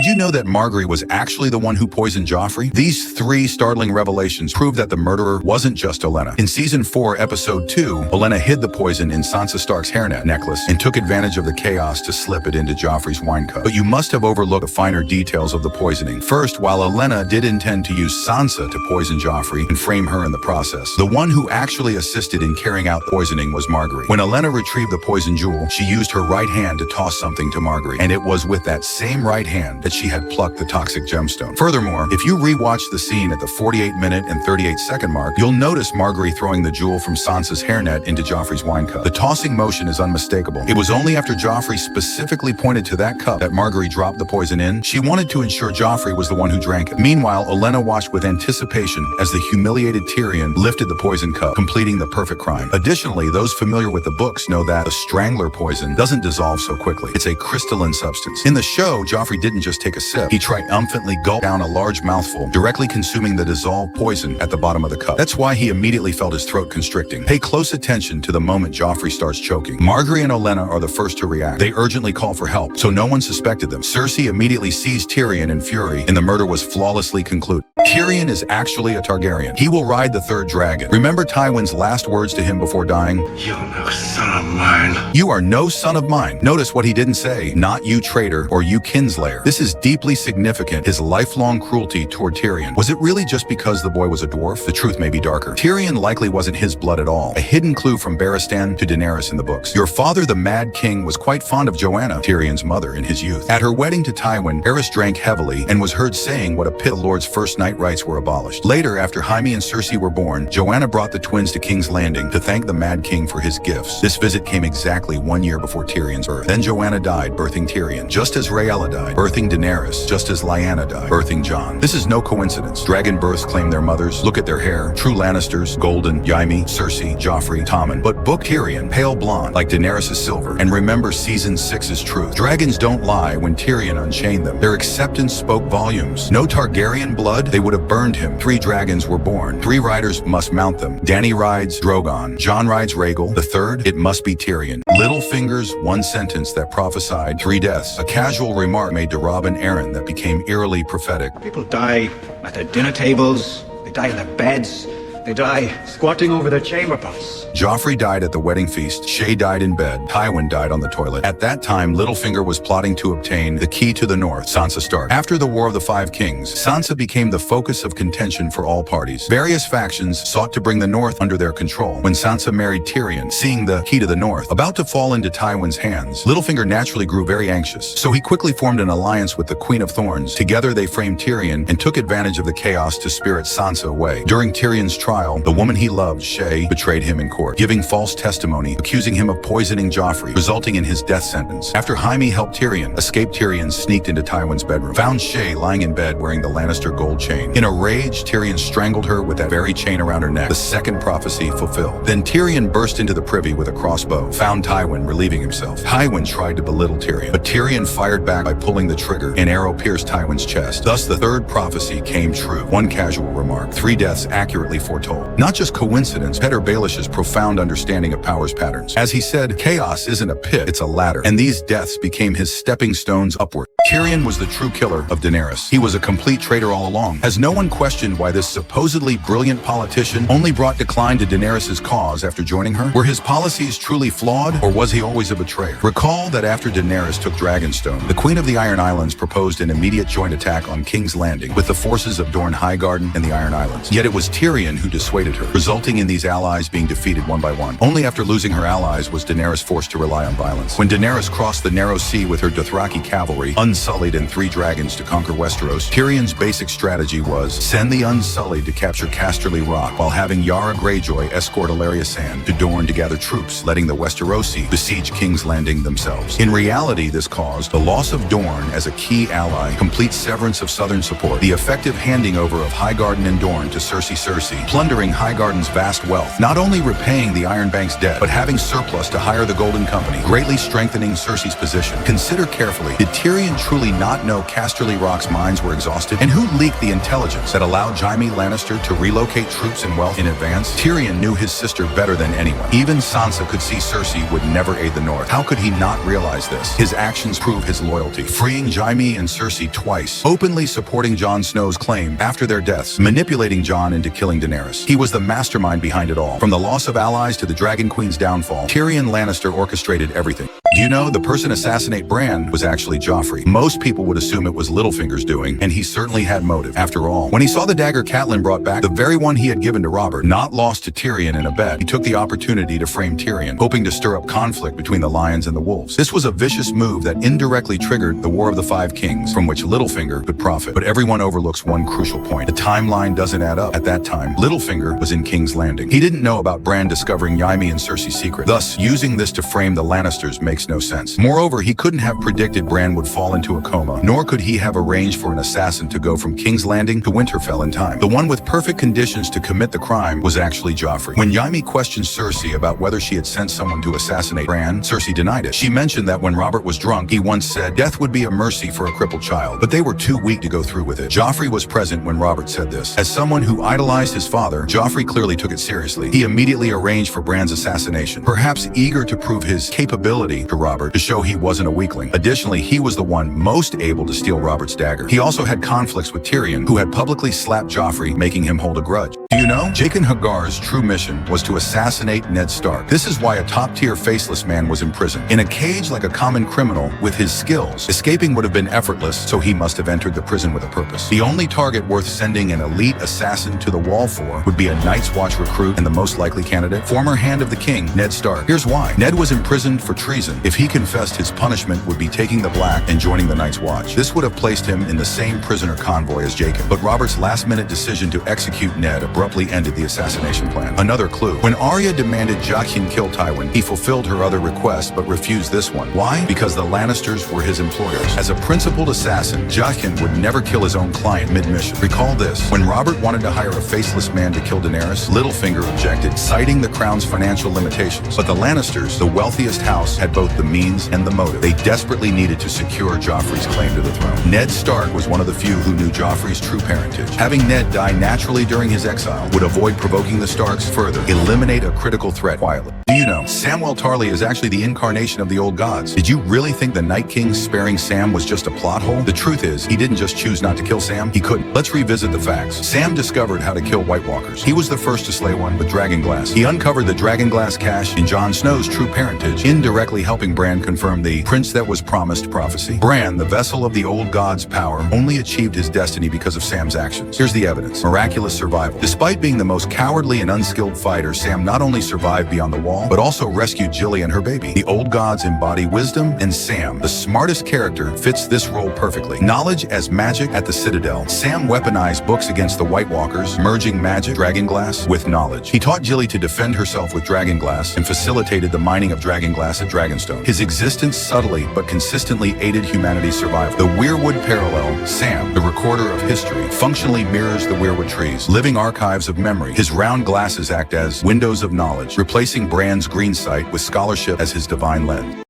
Did you know that Margaery was actually the one who poisoned Joffrey? These 3 startling revelations prove that the murderer wasn't just Olenna. In Season 4, Episode 2, Olenna hid the poison in Sansa Stark's hairnet necklace and took advantage of the chaos to slip it into Joffrey's wine cup. But you must have overlooked the finer details of the poisoning. First, while Olenna did intend to use Sansa to poison Joffrey and frame her in the process, the one who actually assisted in carrying out the poisoning was Margaery. When Olenna retrieved the poison jewel, she used her right hand to toss something to Margaery, and it was with that same right hand that she had plucked the toxic gemstone. Furthermore, if you rewatch the scene at the 48-minute and 38-second mark, you'll notice Margaery throwing the jewel from Sansa's hairnet into Joffrey's wine cup. The tossing motion is unmistakable. It was only after Joffrey specifically pointed to that cup that Margaery dropped the poison in. She wanted to ensure Joffrey was the one who drank it. Meanwhile, Olenna watched with anticipation as the humiliated Tyrion lifted the poison cup, completing the perfect crime. Additionally, those familiar with the books know that the strangler poison doesn't dissolve so quickly. It's a crystalline substance. In the show, Joffrey didn't just take a sip. He triumphantly gulped down a large mouthful, directly consuming the dissolved poison at the bottom of the cup. That's why he immediately felt his throat constricting. Pay close attention to the moment Joffrey starts choking. Margaery and Olenna are the first to react. They urgently call for help, so no one suspected them. Cersei immediately seized Tyrion in fury, and the murder was flawlessly concluded. Tyrion is actually a Targaryen. He will ride the third dragon. Remember Tywin's last words to him before dying? "You're no son of mine." You are no son of mine. Notice what he didn't say. Not you traitor or you kinslayer. This is deeply significant. His lifelong cruelty toward Tyrion. Was it really just because the boy was a dwarf? The truth may be darker. Tyrion likely wasn't his blood at all. A hidden clue from Barristan to Daenerys in the books. Your father, the Mad King, was quite fond of Joanna, Tyrion's mother, in his youth. At her wedding to Tywin, Varys drank heavily and was heard saying what a pit the Lord's first night rights were abolished. Later, after Jaime and Cersei were born, Joanna brought the twins to King's Landing to thank the Mad King for his gifts. This visit came exactly 1 year before Tyrion's birth. Then Joanna died, birthing Tyrion, just as Rhaella died, birthing Daenerys, just as Lyanna died, birthing Jon. This is no coincidence. Dragon births claim their mothers. Look at their hair. True Lannisters, golden, Jaime, Cersei, Joffrey, Tommen. But book Tyrion, pale blonde, like Daenerys is silver. And remember Season 6's truth. Dragons don't lie when Tyrion unchained them. Their acceptance spoke volumes. No Targaryen blood, they would have burned him. 3 dragons were born. 3 riders must mount them. Dany rides Drogon. Jon rides Rhaegal. The third, it must be Tyrion. Littlefinger's one sentence that prophesied 3 deaths. A casual remark made to Robb and Aaron that became eerily prophetic. People die at their dinner tables, they die in their beds, they die squatting over their chamber pots. Joffrey died at the wedding feast, Shae died in bed, Tywin died on the toilet. At that time, Littlefinger was plotting to obtain the key to the north, Sansa Stark. After the War of the Five Kings, Sansa became the focus of contention for all parties. Various factions sought to bring the north under their control. When Sansa married Tyrion, seeing the key to the north about to fall into Tywin's hands, Littlefinger naturally grew very anxious. So he quickly formed an alliance with the Queen of Thorns. Together they framed Tyrion and took advantage of the chaos to spirit Sansa away. During Tyrion's trial, the woman he loved, Shae, betrayed him in court, giving false testimony, accusing him of poisoning Joffrey, resulting in his death sentence. After Jaime helped Tyrion escape, Tyrion sneaked into Tywin's bedroom, found Shae lying in bed wearing the Lannister gold chain. In a rage, Tyrion strangled her with that very chain around her neck, the second prophecy fulfilled. Then Tyrion burst into the privy with a crossbow, found Tywin relieving himself. Tywin tried to belittle Tyrion, but Tyrion fired back by pulling the trigger. An arrow pierced Tywin's chest. Thus, the third prophecy came true. One casual remark, 3 deaths accurately foretold. Not just coincidence, Petyr Baelish's profound understanding of power's patterns. As he said, chaos isn't a pit, it's a ladder. And these deaths became his stepping stones upward. Tyrion was the true killer of Daenerys. He was a complete traitor all along. Has no one questioned why this supposedly brilliant politician only brought decline to Daenerys' cause after joining her? Were his policies truly flawed, or was he always a betrayer? Recall that after Daenerys took Dragonstone, the Queen of the Iron Islands proposed an immediate joint attack on King's Landing with the forces of Dorne Highgarden and the Iron Islands. Yet it was Tyrion who dissuaded her, resulting in these allies being defeated one by one. Only after losing her allies was Daenerys forced to rely on violence. When Daenerys crossed the narrow sea with her Dothraki cavalry, unsullied and 3 dragons to conquer Westeros, Tyrion's basic strategy was send the unsullied to capture Casterly Rock while having Yara Greyjoy escort Alleria Sand to Dorne to gather troops, letting the Westerosi besiege King's Landing themselves. In reality, this caused the loss of Dorne as a key ally, complete severance of southern support, the effective handing over of Highgarden and Dorne to Cersei, plundering Highgarden's vast wealth, not only repaying the Iron Bank's debt, but having surplus to hire the Golden Company, greatly strengthening Cersei's position. Consider carefully, did Tyrion truly not know Casterly Rock's mines were exhausted? And who leaked the intelligence that allowed Jaime Lannister to relocate troops and wealth in advance? Tyrion knew his sister better than anyone. Even Sansa could see Cersei would never aid the North. How could he not realize this? His actions prove his loyalty, freeing Jaime and Cersei twice, openly supporting Jon Snow's claim after their deaths, manipulating Jon into killing Daenerys. He was the mastermind behind it all. From the loss of allies to the Dragon Queen's downfall, Tyrion Lannister orchestrated everything. Do you know the person assassinate Bran was actually Joffrey? Most people would assume it was Littlefinger's doing, and he certainly had motive. After all, when he saw the dagger Catelyn brought back, the very one he had given to Robert, not lost to Tyrion in a bet, he took the opportunity to frame Tyrion, hoping to stir up conflict between the lions and the wolves. This was a vicious move that indirectly triggered the War of the Five Kings, from which Littlefinger could profit. But everyone overlooks one crucial point. The timeline doesn't add up. At that time, Littlefinger was in King's Landing. He didn't know about Bran discovering Jaime and Cersei's secret. Thus, using this to frame the Lannisters makes no sense. Moreover, he couldn't have predicted Bran would fall into a coma, nor could he have arranged for an assassin to go from King's Landing to Winterfell in time. The one with perfect conditions to commit the crime was actually Joffrey. When Jaime questioned Cersei about whether she had sent someone to assassinate Bran, Cersei denied it. She mentioned that when Robert was drunk, he once said death would be a mercy for a crippled child, but they were too weak to go through with it. Joffrey was present when Robert said this. As someone who idolized his father, Joffrey clearly took it seriously. He immediately arranged for Bran's assassination, perhaps eager to prove his capability to Robert, to show he wasn't a weakling. Additionally, he was the one most able to steal Robert's dagger. He also had conflicts with Tyrion, who had publicly slapped Joffrey, making him hold a grudge. Do you know? Jaqen H'ghar's true mission was to assassinate Ned Stark. This is why a top-tier faceless man was imprisoned. In a cage like a common criminal with his skills, escaping would have been effortless, so he must have entered the prison with a purpose. The only target worth sending an elite assassin to the wall for would be a Night's Watch recruit, and the most likely candidate, former Hand of the King, Ned Stark. Here's why. Ned was imprisoned for treason. If he confessed, his punishment would be taking the black and joining the Night's Watch. This would have placed him in the same prisoner convoy as Jaqen. But Robert's last-minute decision to execute Ned abruptly ended the assassination plan. Another clue. When Arya demanded Jaqen kill Tywin, he fulfilled her other request but refused this one. Why? Because the Lannisters were his employers. As a principled assassin, Jaqen would never kill his own client mid-mission. Recall this. When Robert wanted to hire a faceless man to kill Daenerys, Littlefinger objected, citing the crown's financial limitations. But the Lannisters, the wealthiest house, had both the means and the motive. They desperately needed to secure Joffrey's claim to the throne. Ned Stark was one of the few who knew Joffrey's true parentage. Having Ned die naturally during his exile would avoid provoking the Starks further, eliminate a critical threat quietly. Do you know, Samwell Tarly is actually the incarnation of the old gods. Did you really think the Night King sparing Sam was just a plot hole? The truth is, he didn't just choose not to kill Sam, he couldn't. Let's revisit the facts. Sam discovered how to kill White Walkers. He was the first to slay one with dragonglass. He uncovered the dragonglass cache in Jon Snow's true parentage, indirectly helping Bran confirm the prince that was promised prophecy. Bran, the vessel of the old god's power, only achieved his destiny because of Sam's actions. Here's the evidence. Miraculous survival. Despite being the most cowardly and unskilled fighter, Sam not only survived beyond the wall, but also rescued Jilly and her baby. The old gods embody wisdom, and Sam, the smartest character, fits this role perfectly. Knowledge as magic at the Citadel. Sam weaponized books against the White Walkers, merging magic, dragonglass, with knowledge. He taught Jilly to defend herself with dragonglass and facilitated the mining of dragonglass at Dragonstone. His existence subtly but consistently aided humanity's survival. The Weirwood parallel, Sam, the recorder of history, functionally mirrors the Weirwood trees, living archives of memory. His round glasses act as windows of knowledge, replacing Bran's green sight with scholarship as his divine lens.